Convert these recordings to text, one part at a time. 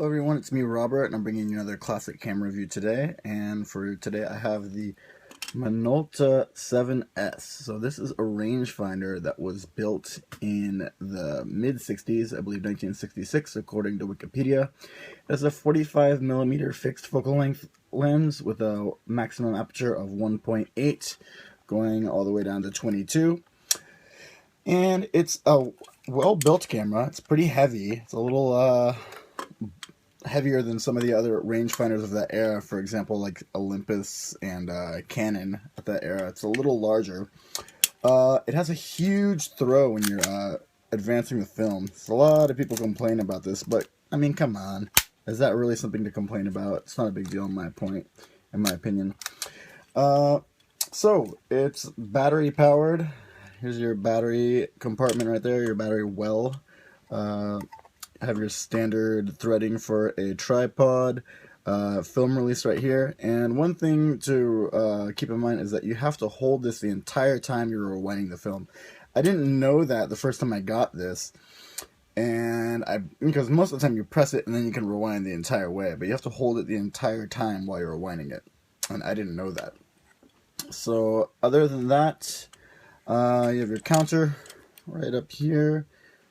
Hello everyone, it's me Robert, and I'm bringing you another classic camera review today. And for today I have the Minolta 7S. So this is a rangefinder that was built in the mid-60s, I believe 1966 according to Wikipedia. It has a 45mm fixed focal length lens with a maximum aperture of 1.8 going all the way down to 22. And it's a well-built camera. It's pretty heavy. It's a little heavier than some of the other rangefinders of that era, for example, like Olympus and Canon at that era. It's a little larger. It has a huge throw when you're advancing the film. So a lot of people complain about this, but I mean, come on. Is that really something to complain about? It's not a big deal in my opinion. So it's battery powered. Here's your battery compartment right there, your battery well. Have your standard threading for a tripod, film release right here. And one thing to keep in mind is that you have to hold this the entire time you're rewinding the film. I didn't know that the first time I got this, because most of the time you press it and then you can rewind the entire way, but you have to hold it the entire time while you're rewinding it, and I didn't know that. So other than that, you have your counter right up here.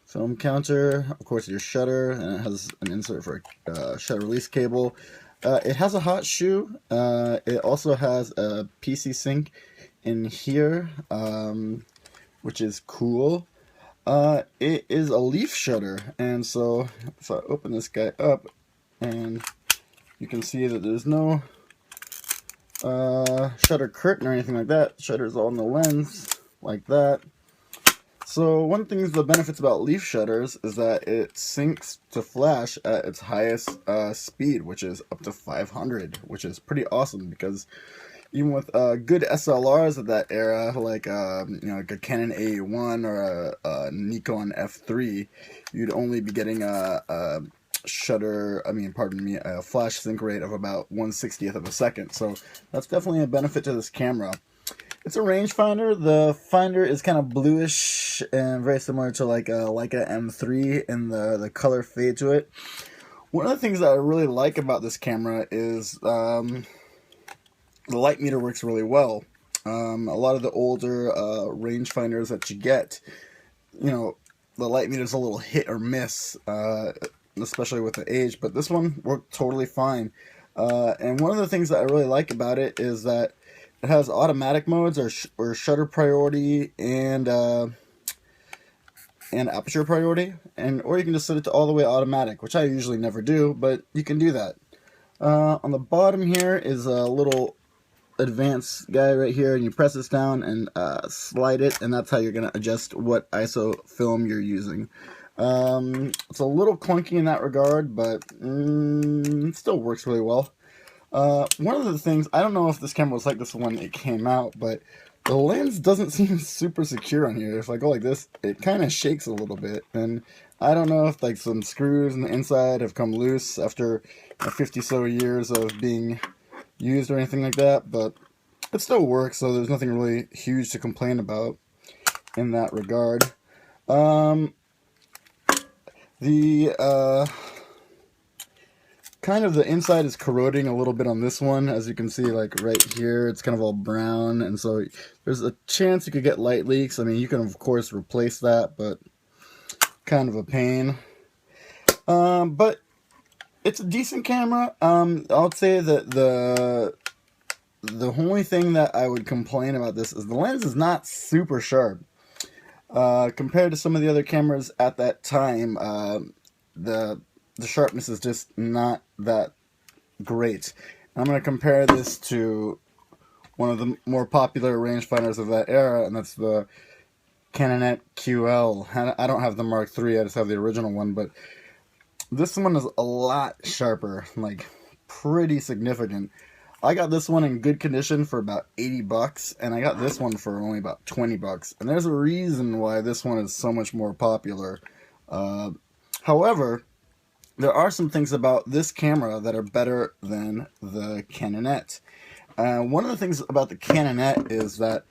Film counter, of course your shutter, and it has an insert for a shutter release cable. It has a hot shoe. It also has a PC sync in here, which is cool. It is a leaf shutter, and so if I open this guy up, and you can see that there's no shutter curtain or anything like that. The shutter is all in the lens, like that. So one thing is the benefits about leaf shutters is that it syncs to flash at its highest speed, which is up to 500, which is pretty awesome because even with good SLRs of that era, like like a Canon A1 or a Nikon F3, you'd only be getting a flash sync rate of about 1/60th of a second. So that's definitely a benefit to this camera. It's a rangefinder. The finder is kind of bluish and very similar to like a Leica M3 in the color fade to it. One of the things that I really like about this camera is the light meter works really well. A lot of the older rangefinders that you get, the light meter is a little hit or miss, especially with the age, but this one worked totally fine. And one of the things that I really like about it is that it has automatic modes or shutter priority and aperture priority, or you can just set it to all the way automatic, which I usually never do, but you can do that. On the bottom here is a little advanced guy right here, and you press this down and slide it, and that's how you're going to adjust what ISO film you're using. It's a little clunky in that regard, but it still works really well. One of the things, I don't know if this camera was like this when it came out, but the lens doesn't seem super secure on here. If I go like this, it kind of shakes a little bit, and I don't know if like some screws in the inside have come loose after 50 so years of being used or anything like that, but it still works, so there's nothing really huge to complain about in that regard. Kind of the inside is corroding a little bit on this one, as you can see, like right here, it's kind of all brown, and so there's a chance you could get light leaks. I mean, you can of course replace that, but kind of a pain. But it's a decent camera. I'll say that the only thing that I would complain about this is the lens is not super sharp. Compared to some of the other cameras at that time, the sharpness is just not that great. I'm going to compare this to one of the more popular rangefinders of that era, and that's the Canon QL. I don't have the Mark III, I just have the original one, but this one is a lot sharper, like pretty significant. I got this one in good condition for about 80 bucks, and I got this one for only about 20 bucks. And there's a reason why this one is so much more popular. However, there are some things about this camera that are better than the Canonet. One of the things about the Canonet is that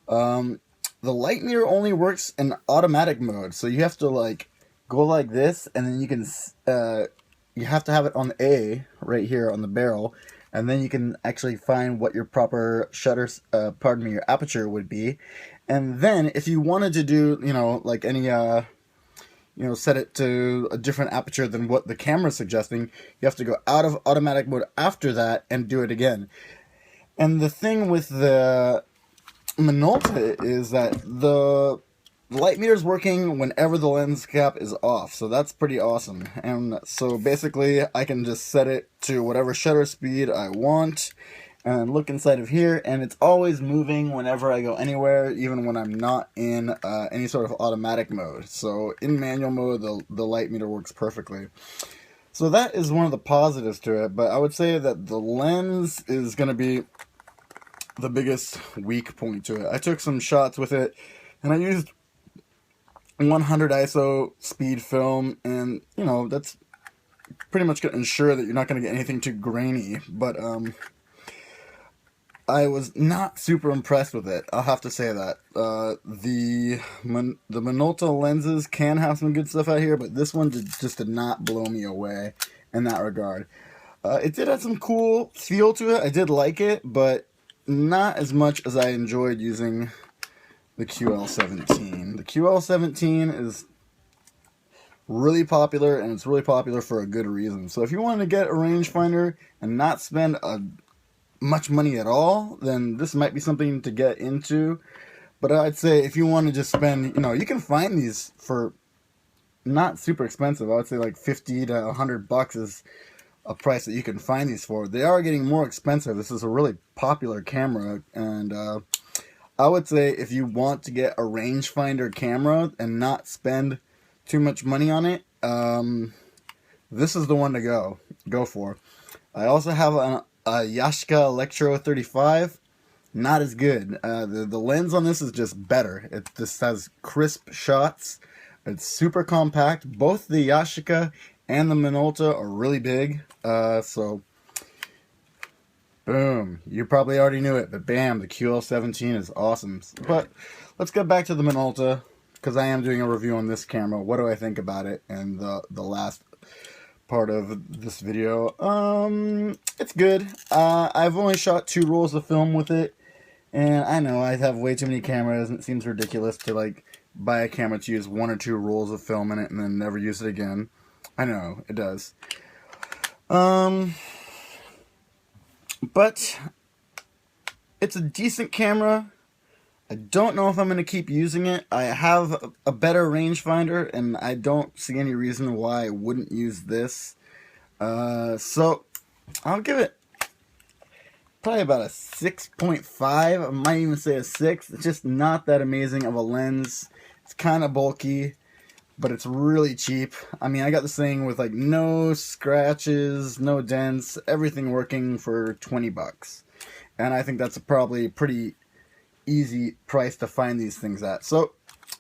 the light meter only works in automatic mode, so you have to like go like this, and then you can you have to have it on A right here on the barrel, and then you can actually find what your proper shutter, your aperture would be. And then if you wanted to do, like any, set it to a different aperture than what the camera's suggesting, you have to go out of automatic mode after that and do it again. And the thing with the Minolta is that the light meter is working whenever the lens cap is off, so that's pretty awesome. And so basically I can just set it to whatever shutter speed I want and look inside of here, and it's always moving whenever I go anywhere, even when I'm not in any sort of automatic mode. So in manual mode, the light meter works perfectly. So that is one of the positives to it, but I would say that the lens is going to be the biggest weak point to it. I took some shots with it, and I used 100 ISO speed film, and that's pretty much going to ensure that you're not going to get anything too grainy. But I was not super impressed with it, I'll have to say that. The Minolta lenses can have some good stuff out here, but this one just did not blow me away in that regard. It did have some cool feel to it. I did like it, but not as much as I enjoyed using the QL17. The QL17 is really popular, and it's really popular for a good reason. So if you want to get a rangefinder and not spend much money at all, then this might be something to get into. But I'd say if you want to just spend, you can find these for not super expensive. I would say like 50 to 100 bucks is a price that you can find these for. They are getting more expensive. This is a really popular camera, and I would say if you want to get a rangefinder camera and not spend too much money on it, this is the one to go for. I also have a Yashica Electro 35. Not as good. The lens on this is just better. It just has crisp shots. It's super compact. Both the Yashica and the Minolta are really big. So, boom. You probably already knew it, but bam, the QL17 is awesome. But let's get back to the Minolta, because I am doing a review on this camera. What do I think about it? And the last part of this video. It's good. I've only shot 2 rolls of film with it, and I know I have way too many cameras, and it seems ridiculous to like buy a camera to use 1 or 2 rolls of film in it and then never use it again. I know, it does. But it's a decent camera. I don't know if I'm going to keep using it. I have a better rangefinder, and I don't see any reason why I wouldn't use this. So I'll give it probably about a 6.5. I might even say a 6. It's just not that amazing of a lens. It's kind of bulky, but it's really cheap. I mean, I got this thing with like no scratches, no dents, everything working for 20 bucks. And I think that's probably pretty easy price to find these things at. So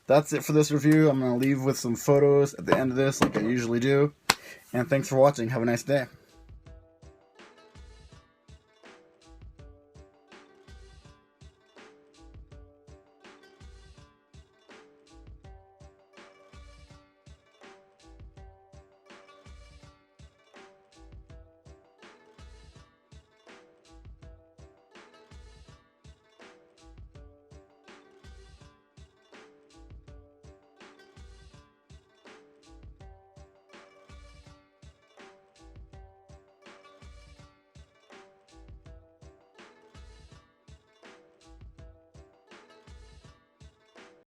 that's it for this review. I'm going to leave with some photos at the end of this like I usually do. And thanks for watching. Have a nice day.